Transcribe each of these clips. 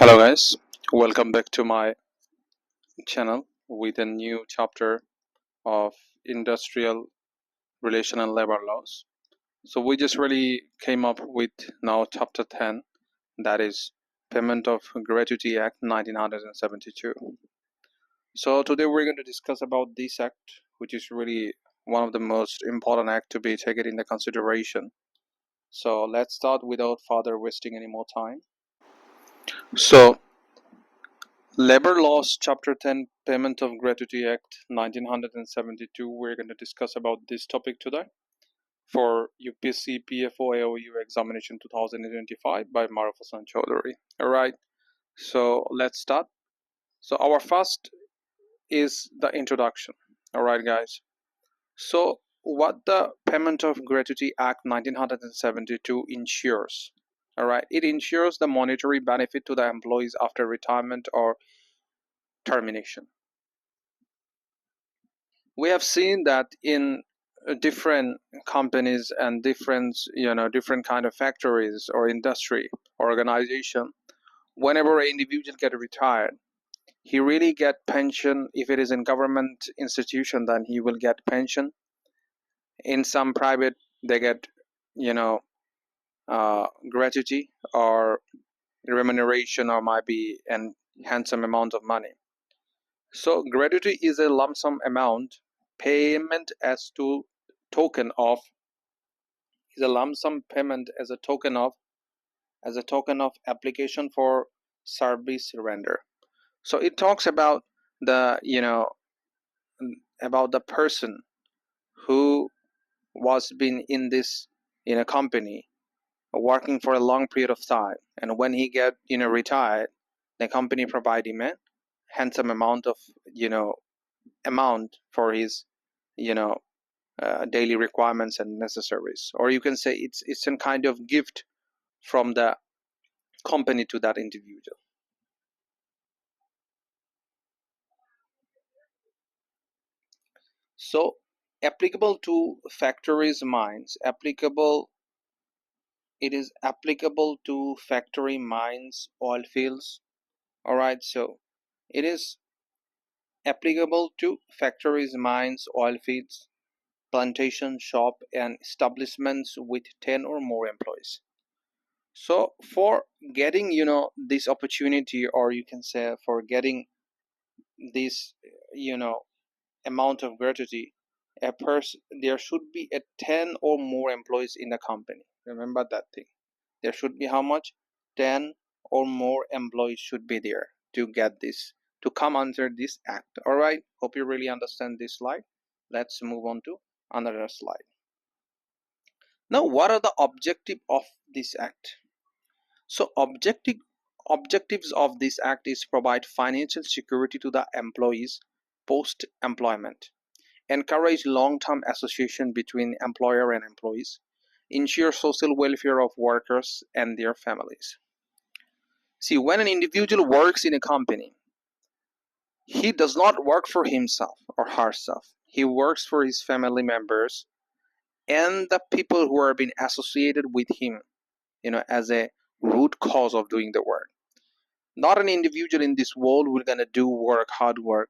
Hello guys, welcome back to my channel with a new chapter of industrial relation and labor laws. So we just really came up with now chapter 10, that is Payment of Gratuity Act 1972. So today we're going to discuss about this act, which is really one of the most important act to be taken into consideration. So let's start without further wasting any more time. So Labor Laws Chapter 10 Payment of Gratuity Act 1972. We're going to discuss about this topic today for UPSC EPFO EO examination 2025 by Maruf and Chaudhary. Alright, so let's start. So our first is the introduction. Alright guys, so what the Payment of Gratuity Act 1972 ensures. Alright, it ensures the monetary benefit to the employees after retirement or termination. We have seen that in different companies and different kind of factories or industry or organization, whenever an individual get retired, he really get pension. If it is in government institution, then he will get pension. In some private, they get gratuity or remuneration, or might be an handsome amount of money. So gratuity is a lump sum amount payment as to token of is a lump sum payment as a token of application for service render. So it talks about the about the person who was been in this company working for a long period of time, and when he get retired, the company provide him a handsome amount of amount for his daily requirements and necessaries, or you can say it's some kind of gift from the company to that individual. So applicable to factories, mines, it is applicable to factory, mines, oil fields. All right, so it is applicable to factories, mines, oil fields, plantation, shop, and establishments with 10 or more employees. So for getting this opportunity, or you can say for getting this amount of gratuity, a person, there should be a 10 or more employees in the company. Remember that thing. There should be how much? 10 or more employees should be there to get this, to come under this act. All right, hope you really understand this slide. Let's move on to another slide. Now, what are the objective of this act? So objectives of this act is provide financial security to the employees post employment, encourage long-term association between employer and employees, ensure social welfare of workers and their families. See, when an individual works in a company, he does not work for himself or herself. He works for his family members and the people who are being associated with him, as a root cause of doing the work. Not an individual in this world will gonna do hard work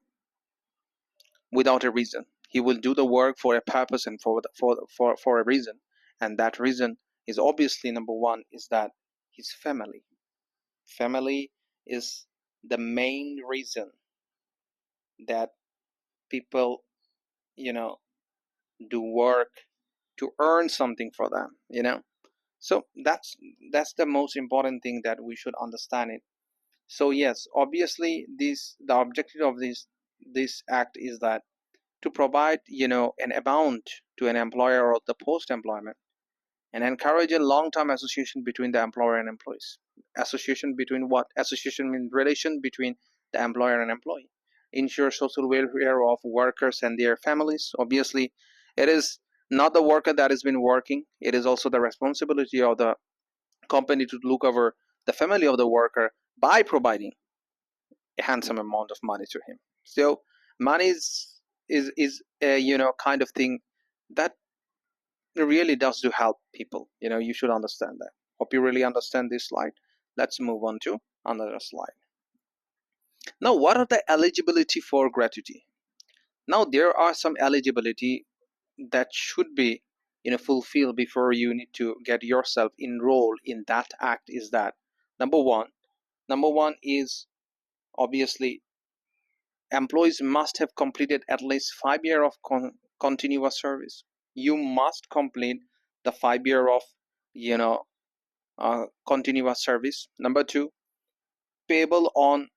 without a reason. He will do the work for a purpose and for a reason, and that reason is obviously number one is that his family. Family is the main reason that people do work to earn something for them. So that's the most important thing that we should understand it. So yes, obviously the objective of this act is that to provide an amount to an employer or the post employment, and encourage a long-term association between the employer and employees. Association between what? Association means relation between the employer and employee. Ensure social welfare of workers and their families. Obviously, it is not the worker that has been working, it is also the responsibility of the company to look over the family of the worker by providing a handsome amount of money to him. So money is a kind of thing that really does to help people. You should understand that. Hope you really understand this slide. Let's move on to another slide. Now, what are the eligibility for gratuity? Now, there are some eligibility that should be fulfilled before you need to get yourself enrolled in that act. Is that number one is obviously employees must have completed at least 5 years of continuous service. You must complete the 5 year of continuous service. Number two, payable on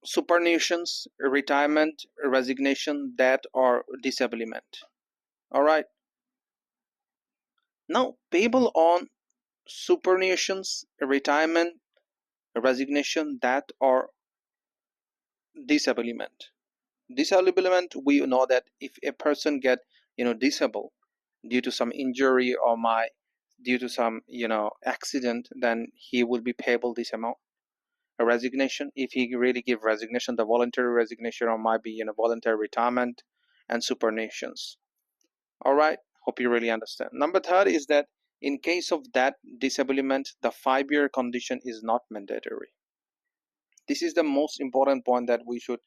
superannuations, retirement, resignation, death, or disablement. All right. Now, payable on superannuations, retirement, resignation, death, or disablement. Disablement, we know that if a person get disabled due to some injury or due to some accident, then he will be payable this amount. A resignation, if he really give resignation, the voluntary resignation, or might be voluntary retirement and superannuations. All right, hope you really understand. Number third is that in case of that disablement, the 5 year condition is not mandatory. This is the most important point that we should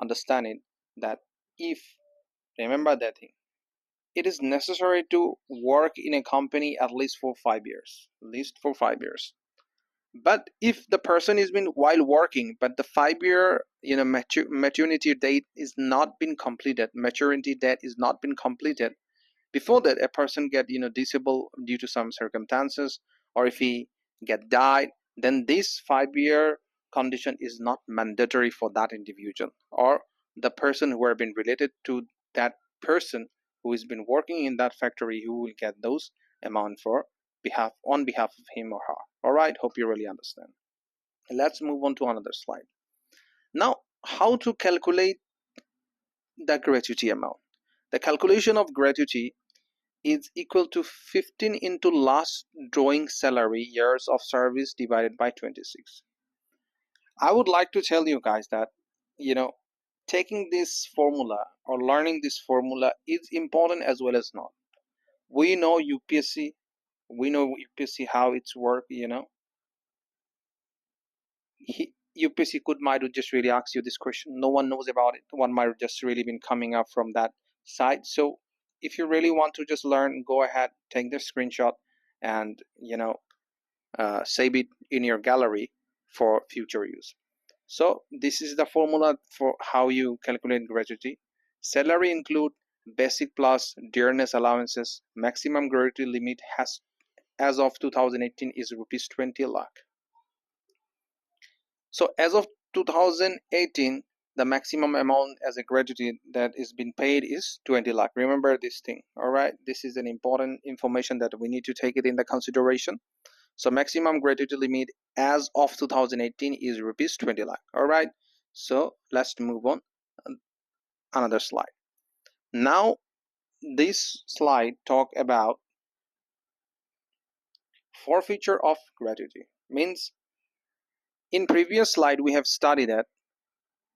understand it, that if remember that thing, it is necessary to work in a company at least for 5 years, but if the person is been while working, but the 5 year maturity date is not been completed, maturity date is not been completed, before that a person get disabled due to some circumstances, or if he get died, then this 5 year condition is not mandatory for that individual, or the person who have been related to that person who has been working in that factory, who will get those amount on behalf of him or her. All right, hope you really understand. Let's move on to another slide. Now, how to calculate the gratuity amount? The calculation of gratuity is equal to 15 into last drawing salary years of service divided by 26. I would like to tell you guys that taking this formula or learning this formula is important as well as not. We know UPSC, how it's work. UPSC might just really ask you this question. No one knows about it. One might just really been coming up from that side. So if you really want to just learn, go ahead, take the screenshot, and save it in your gallery for future use. So this is the formula for how you calculate gratuity. Salary include basic plus dearness allowances. Maximum gratuity limit has, as of 2018, is rupees 20 lakh. So as of 2018, the maximum amount as a gratuity that is being paid is 20 lakh. Remember this thing. All right, this is an important information that we need to take it in the consideration. So maximum gratuity limit as of 2018 is rupees 20 lakh. All right, so let's move on another slide. Now this slide talk about forfeiture of gratuity. Means in previous slide we have studied that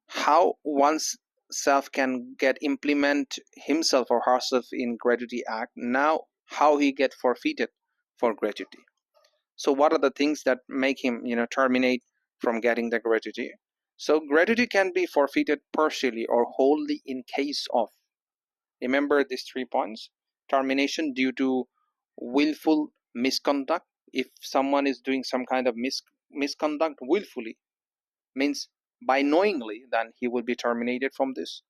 how one's self can get implement himself or herself in Gratuity Act. Now how he get forfeited for gratuity. So what are the things that make him terminate from getting the gratuity? So gratuity can be forfeited partially or wholly in case of, remember these 3 points: termination due to willful misconduct. If someone is doing some kind of misconduct willfully, means by knowingly, then he will be terminated from this.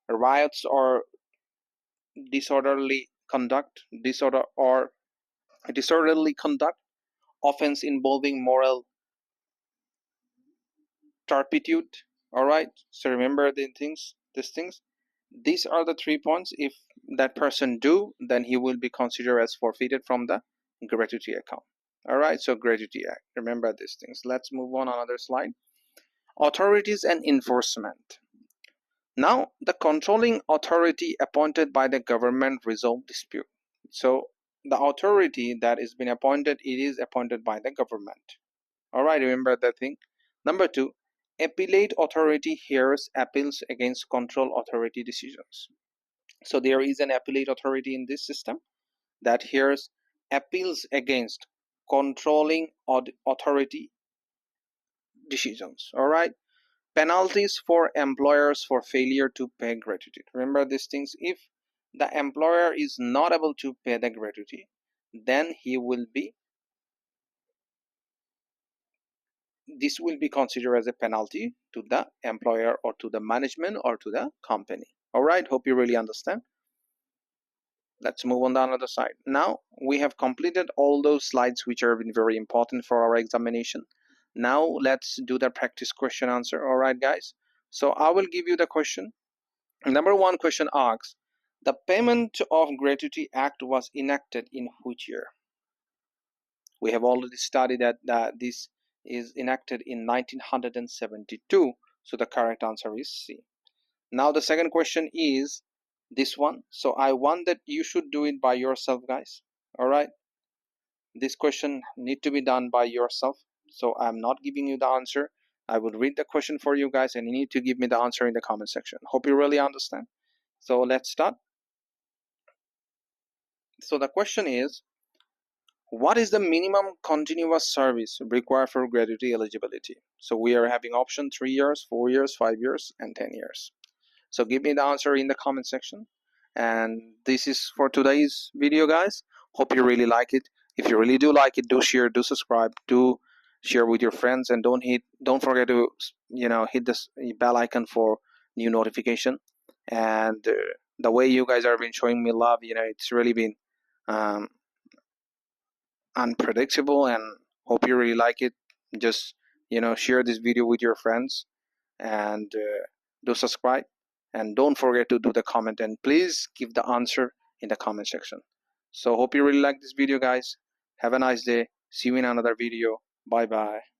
Riots or disorderly conduct, offense involving moral turpitude. All right, so remember these things. These are the 3 points. If that person do, then he will be considered as forfeited from the gratuity account. All right, so Gratuity Act, remember these things. Let's move on another slide. Authorities and enforcement. Now, the controlling authority appointed by the government resolve dispute. So the authority that is been appointed, it is appointed by the government. All right, remember that thing. Number 2, appellate authority hears appeals against control authority decisions. So there is an appellate authority in this system that hears appeals against controlling authority decisions. All right. Penalties for employers for failure to pay gratuity. Remember these things. If the employer is not able to pay the gratuity, then this will be considered as a penalty to the employer or to the management or to the company. All right, hope you really understand. Let's move on to another side. Now we have completed all those slides which have been very important for our examination. Now let's do the practice question answer. All right, guys. So I will give you the question. Number one question asks, the Payment of Gratuity Act was enacted in which year? We have already studied that this is enacted in 1972. So the correct answer is C. Now the second question is this one. So I want that you should do it by yourself, guys. All right. This question need to be done by yourself. So I'm not giving you the answer. I will read the question for you guys and you need to give me the answer in the comment section. Hope you really understand. So let's start. So the question is, what is the minimum continuous service required for gratuity eligibility? So we are having option 3 years, 4 years, 5 years, and 10 years. So give me the answer in the comment section. And this is for today's video, guys. Hope you really like it. If you really do like it, do share, do subscribe, do share with your friends, and don't forget to hit this bell icon for new notification. And the way you guys have been showing me love, it's really been unpredictable, and hope you really like it. Just share this video with your friends, and do subscribe, and don't forget to do the comment, and please give the answer in the comment section. So hope you really like this video, guys. Have a nice day. See you in another video. Bye bye.